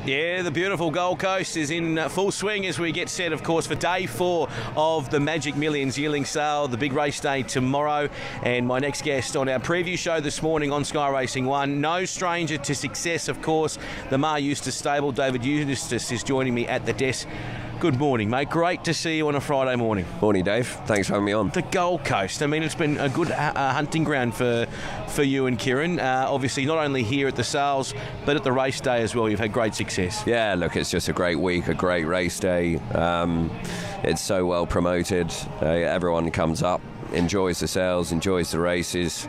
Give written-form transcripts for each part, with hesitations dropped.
Yeah, the beautiful Gold Coast is in full swing as we get set, of course, for day 4 of the Magic Millions yearling sale, the big race day tomorrow. And my next guest on our preview show this morning on Sky Racing 1, no stranger to success, of course, the Eustace stable. David Eustace is joining me at the desk. Good morning, mate. Great to see you on a Friday morning. Morning, Dave. Thanks for having me on. The Gold Coast. I mean, it's been a good hunting ground for you and Kieran. Obviously, not only here at the sales, but at the race day as well. You've had great success. Yeah, look, it's just a great week, a great race day. It's so well promoted. Everyone comes up, enjoys the sales, enjoys the races.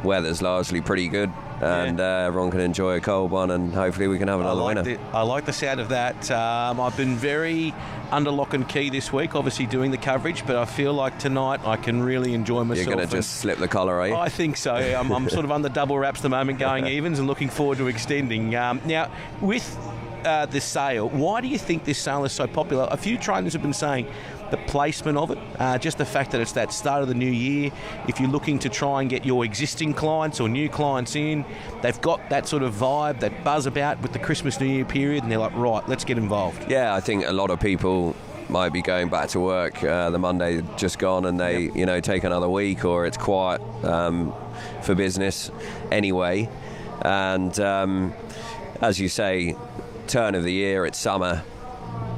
Weather's largely pretty good. And everyone can enjoy a cold one, and hopefully we can have another winner. I like the sound of that. I've been very under lock and key this week, obviously doing the coverage, but I feel like tonight I can really enjoy myself. You're going to just slip the collar, are you? I think so. I'm sort of under double wraps at the moment, going evens and looking forward to extending. Now, with this sale, why do you think this sale is so popular? A few trainers have been saying the placement of it, just the fact that it's that start of the new year. If you're looking to try and get your existing clients or new clients in, they've got that sort of vibe, that buzz about with the Christmas New Year period, and they're like, right, let's get involved. Yeah, I think a lot of people might be going back to work the Monday just gone, and they take another week, or it's quiet for business anyway. And as you say, turn of the year, it's summer.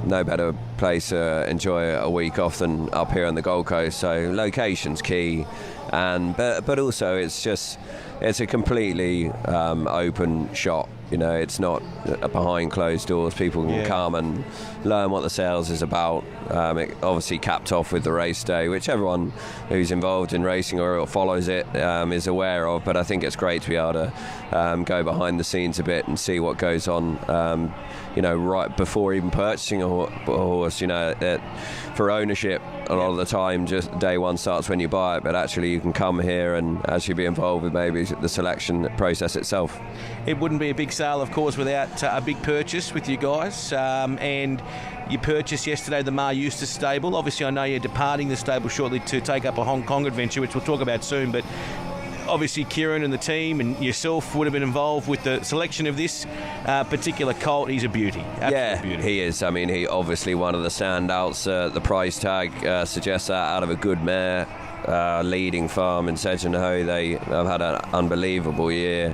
No better place to enjoy a week off than up here on the Gold Coast. So location's key, and but also it's a completely open shop. It's not behind closed doors. People can come and learn what the sales is about. It obviously capped off with the race day, which everyone who's involved in racing or follows it is aware of. But I think it's great to be able to go behind the scenes a bit and see what goes on. Right before even purchasing a horse. For ownership, a lot of the time, just day one starts when you buy it, but actually you can come here and actually be involved with maybe the selection process itself. It wouldn't be a big sale, of course, without a big purchase with you guys. And you purchased yesterday the Eustace stable. Obviously, I know you're departing the stable shortly to take up a Hong Kong adventure, which we'll talk about soon, but obviously Kieran and the team and yourself would have been involved with the selection of this particular colt. He's a beauty. Beauty. He is. I mean, he obviously one of the standouts. The price tag suggests that out of a good mare. Leading farm in Sedgenho. They have had an unbelievable year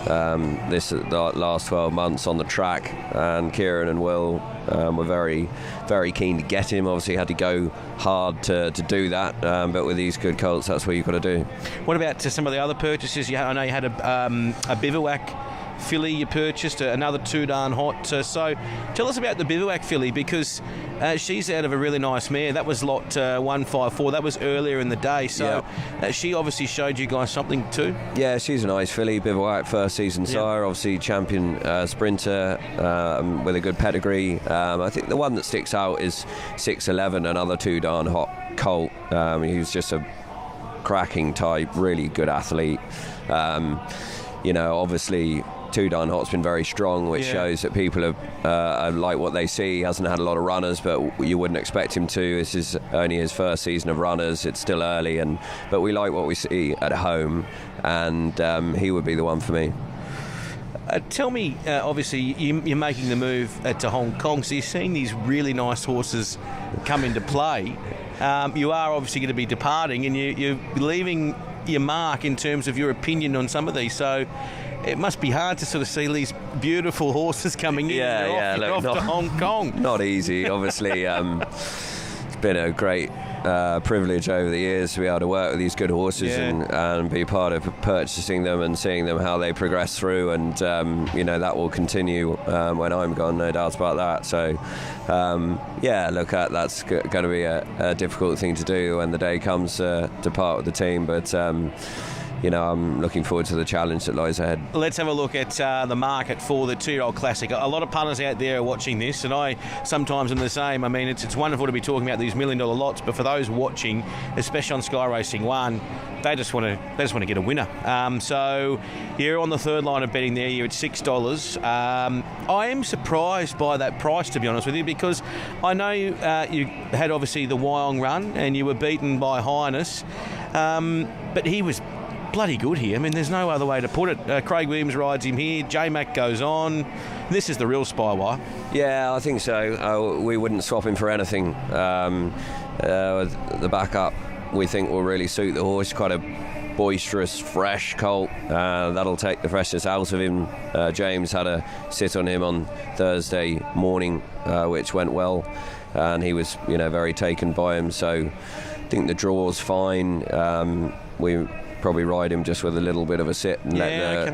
the last 12 months on the track, and Kieran and Will were very, very keen to get him. Obviously had to go hard to do that, but with these good colts, that's what you've got to do. What about some of the other purchases? I know you had a bivouac filly you purchased, another 2 darn hot. So tell us about the bivouac filly, because she's out of a really nice mare. That was lot 154. That was earlier in the day. So she obviously showed you guys something too. Yeah, she's a nice filly. Bivouac, first season sire, obviously champion sprinter with a good pedigree. I think the one that sticks out is 6'11", another 2 darn hot colt. He's just a cracking type, really good athlete. Obviously 2 darn hot's been very strong, which shows that people have like what they see. He hasn't had a lot of runners, but you wouldn't expect him to. This is only his first season of runners. It's still early, but we like what we see at home, and he would be the one for me. Tell me, obviously you're making the move to Hong Kong, so you're seeing these really nice horses come into play. You are obviously going to be departing, and you're leaving your mark in terms of your opinion on some of these. So it must be hard to sort of see these beautiful horses coming in and off to Hong Kong. Not easy, obviously. It's been a great privilege over the years to be able to work with these good horses and be part of purchasing them and seeing them how they progress through, and that will continue when I'm gone, no doubt about that. So that's going to be a difficult thing to do when the day comes to part with the team, but I'm looking forward to the challenge that lies ahead. Let's have a look at the market for the 2-year-old classic. A lot of punters out there are watching this, and I sometimes am the same. I mean, it's wonderful to be talking about these $1 million lots, but for those watching, especially on Sky Racing 1, they just want to get a winner. So you're on the third line of betting there. You're at $6. I am surprised by that price, to be honest with you, because I know you had obviously the Wyong run and you were beaten by Highness, but he was bloody good here. I mean, there's no other way to put it. Craig Williams rides him here. J-Mac goes on. This is the real Spywire. Yeah, I think so. We wouldn't swap him for anything. The backup, we think, will really suit the horse. Quite a boisterous, fresh colt. That'll take the freshness out of him. James had a sit on him on Thursday morning, which went well, and he was, very taken by him. So I think the draw's fine. We probably ride him just with a little bit of a sit and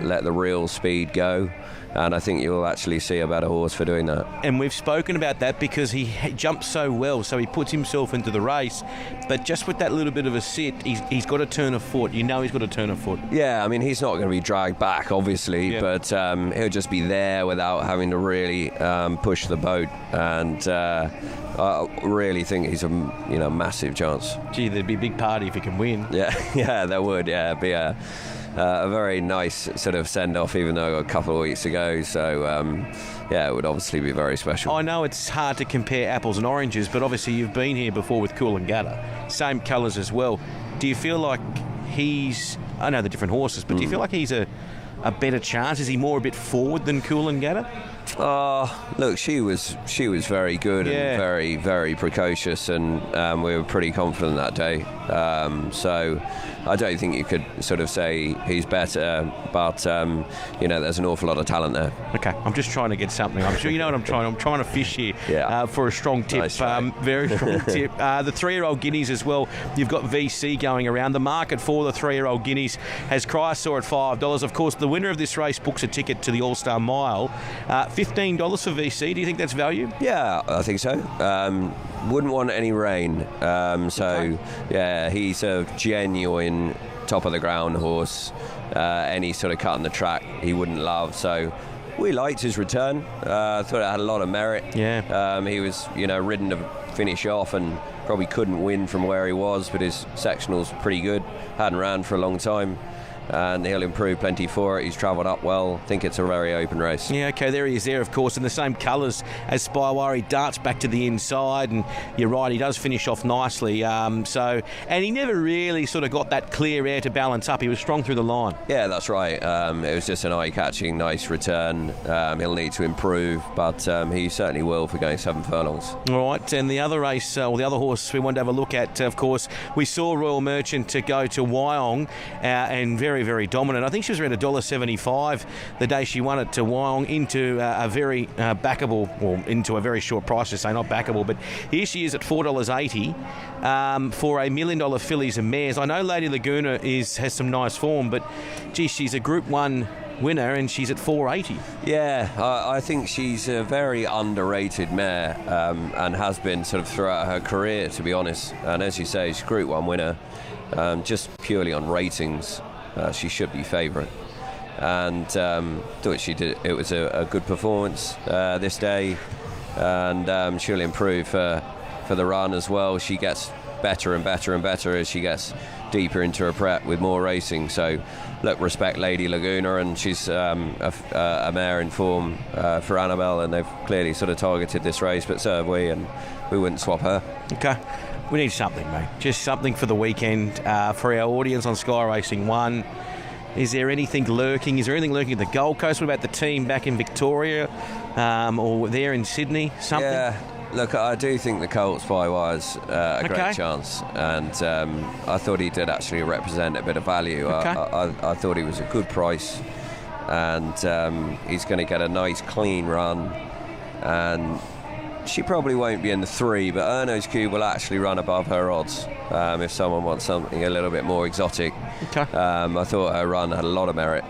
let the real speed go. And I think you'll actually see a better horse for doing that. And we've spoken about that because he jumps so well, so he puts himself into the race. But just with that little bit of a sit, he's got to turn a foot. He's got to turn a foot. Yeah, I mean, he's not going to be dragged back, obviously, but he'll just be there without having to really push the boat. And I really think he's a massive chance. Gee, there'd be a big party if he can win. Yeah, there would. Yeah, be a very nice sort of send-off, even though a couple of weeks ago. So, it would obviously be very special. I know it's hard to compare apples and oranges, but obviously you've been here before with Coolangatta. Same colours as well. Do you feel like I know the different horses, but do you feel like he's a better chance? Is he more a bit forward than Coolangatta? Look, she was very good and very, very precocious, and we were pretty confident that day. So I don't think you could sort of say he's better, but there's an awful lot of talent there. Okay, I'm just trying to get something. I'm sure you know what I'm trying. I'm trying to fish here for a strong tip. Nice very strong tip. The 3-year-old guineas as well. You've got VC going around. The market for the 3-year-old guineas has Cryosaur at $5. Of course, the winner of this race books a ticket to the All-Star Mile. $15 for VC. Do you think that's value? Yeah, I think so. Wouldn't want any rain. He's a genuine top of the ground horse. Any sort of cut in the track he wouldn't love. So we liked his return. Thought it had a lot of merit. Yeah. He was, ridden to finish off and probably couldn't win from where he was, but his sectional's pretty good. Hadn't ran for a long time. And he'll improve plenty for it. He's travelled up well. I think it's a very open race. Yeah, okay, there he is there, of course, in the same colours as Spywire. He darts back to the inside, and you're right, he does finish off nicely. And he never really sort of got that clear air to balance up. He was strong through the line. Yeah, that's right. It was just an eye-catching, nice return. He'll need to improve, but he certainly will for going 7 furlongs. All right, and the other race, the other horse we wanted to have a look at, of course, we saw Royal Merchant to go to Wyong and very, very dominant. I think she was around $1.75 the day she won it to Wyong into a very backable, or into a very short price to say, not backable, but here she is at $4.80 for $1 million fillies and mares. I know Lady Laguna has some nice form, but gee, she's a Group 1 winner and she's at $4.80. Yeah, I think she's a very underrated mare and has been sort of throughout her career, to be honest. And as you say, she's a Group 1 winner. Just purely on ratings, she should be favourite, and thought she did. It was a good performance this day, and she'll improve for the run as well. She gets better and better and better as she gets deeper into her prep with more racing. So, look, respect Lady Laguna, and she's a mare in form for Annabelle, and they've clearly sort of targeted this race, but so have we, and we wouldn't swap her. Okay. We need something, mate. Just something for the weekend, for our audience on Sky Racing 1. Is there anything lurking? Is there anything lurking at the Gold Coast? What about the team back in Victoria or there in Sydney? Something? Yeah, look, I do think the Colt Spywire's a great chance. And I thought he did actually represent a bit of value. Okay. I thought he was a good price. And he's going to get a nice, clean run. And she probably won't be in the 3, but Erno's Cube will actually run above her odds if someone wants something a little bit more exotic. Okay. I thought her run had a lot of merit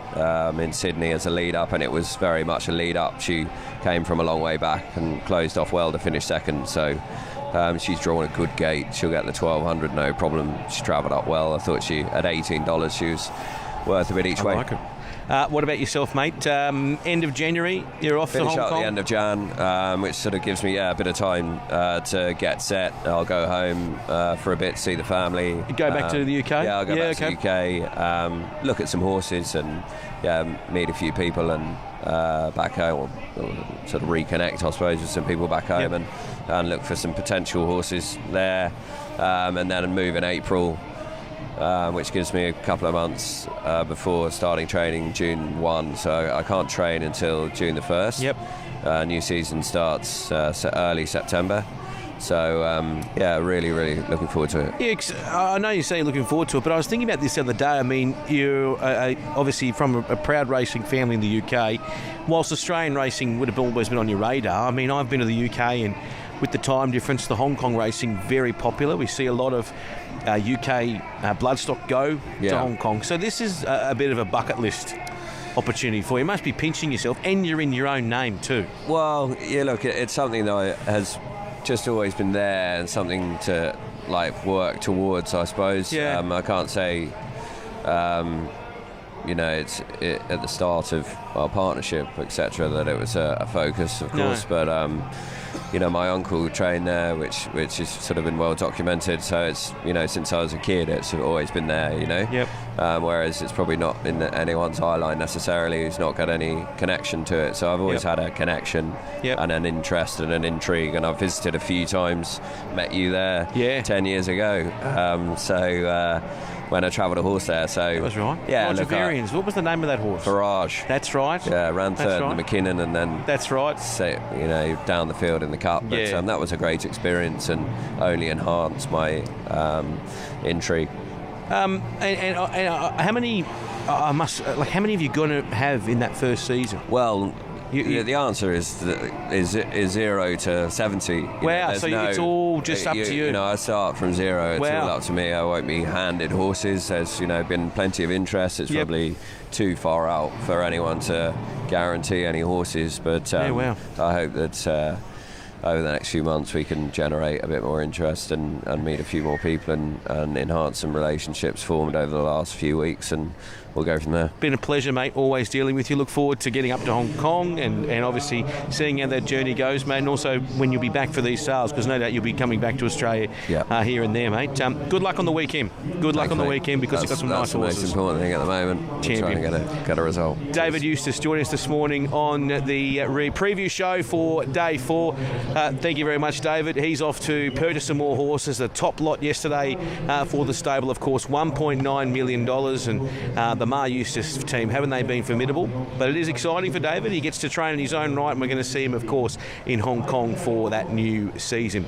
in Sydney as a lead-up, and it was very much a lead-up. She came from a long way back and closed off well to finish second, so she's drawn a good gate. She'll get the 1200, no problem. She travelled up well. I thought she, at $18, she was worth a bit each way. Like it. What about yourself, mate? End of January, you're off to Hong Kong? Finish up the end of Jan, which sort of gives me a bit of time to get set. I'll go home for a bit, see the family. You go back to the UK? Yeah, I'll go back to the UK, look at some horses and meet a few people and back home, or sort of reconnect, I suppose, with some people back home and look for some potential horses there, and then move in April. which gives me a couple of months before starting training June 1. So I can't train until June the 1st. Yep. New season starts early September. So, really, really looking forward to it. Yeah, I know you say you're looking forward to it, but I was thinking about this the other day. I mean, you're obviously from a proud racing family in the UK, whilst Australian racing would have always been on your radar. I mean, I've been to the UK, and with the time difference, the Hong Kong racing very popular. We see a lot of UK bloodstock go to Hong Kong. So this is a bit of a bucket list opportunity for you. You must be pinching yourself, and you're in your own name too. Well, yeah, look, it's something that has just always been there and something to work towards, I suppose. Yeah. I can't say it's at the start of our partnership, etc., that it was a focus, of course. But my uncle trained there, which has sort of been well documented. So it's since I was a kid, it's always been there. Yep. Whereas it's probably not in anyone's eye line necessarily who's not got any connection to it. So I've always had a connection and an interest and an intrigue, and I've visited a few times, met you there 10 years ago. When I travelled a horse there, so that was right. Yeah, What was the name of that horse? Barrage. That's right. Yeah, ran third in the McKinnon, and then that's right. Down the field in the Cup. But that was a great experience, and only enhanced my intrigue. And how many? How many have you going to have in that first season? Well, the answer is 0 to 70. Wow, so it's all just up to you. I start from 0. It's all up to me. I won't be handed horses. There's been plenty of interest. It's probably too far out for anyone to guarantee any horses. But I hope that over the next few months we can generate a bit more interest and meet a few more people and enhance some relationships formed over the last few weeks, and we'll go from there. Been a pleasure, mate, always dealing with you. Look forward to getting up to Hong Kong and obviously seeing how that journey goes, mate, and also when you'll be back for these sales, because no doubt you'll be coming back to Australia here and there, mate. Good luck on the weekend. Thanks, the weekend, because you've got some nice horses. That's the most important thing at the moment. We're trying to get a result. David Eustace joining us this morning on the preview show for day 4. Thank you very much, David. He's off to purchase some more horses. The top lot yesterday for the stable, of course, $1.9 million, and the Mar Eustace team, haven't they been formidable? But it is exciting for David. He gets to train in his own right, and we're going to see him, of course, in Hong Kong for that new season.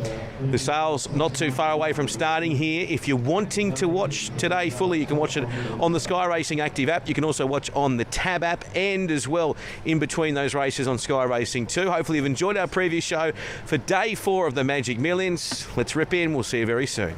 The sales not too far away from starting here. If you're wanting to watch today fully, you can watch it on the Sky Racing Active app. You can also watch on the Tab app, and as well in between those races on Sky Racing 2. Hopefully you've enjoyed our preview show for day 4 of the Magic Millions. Let's rip in. We'll see you very soon.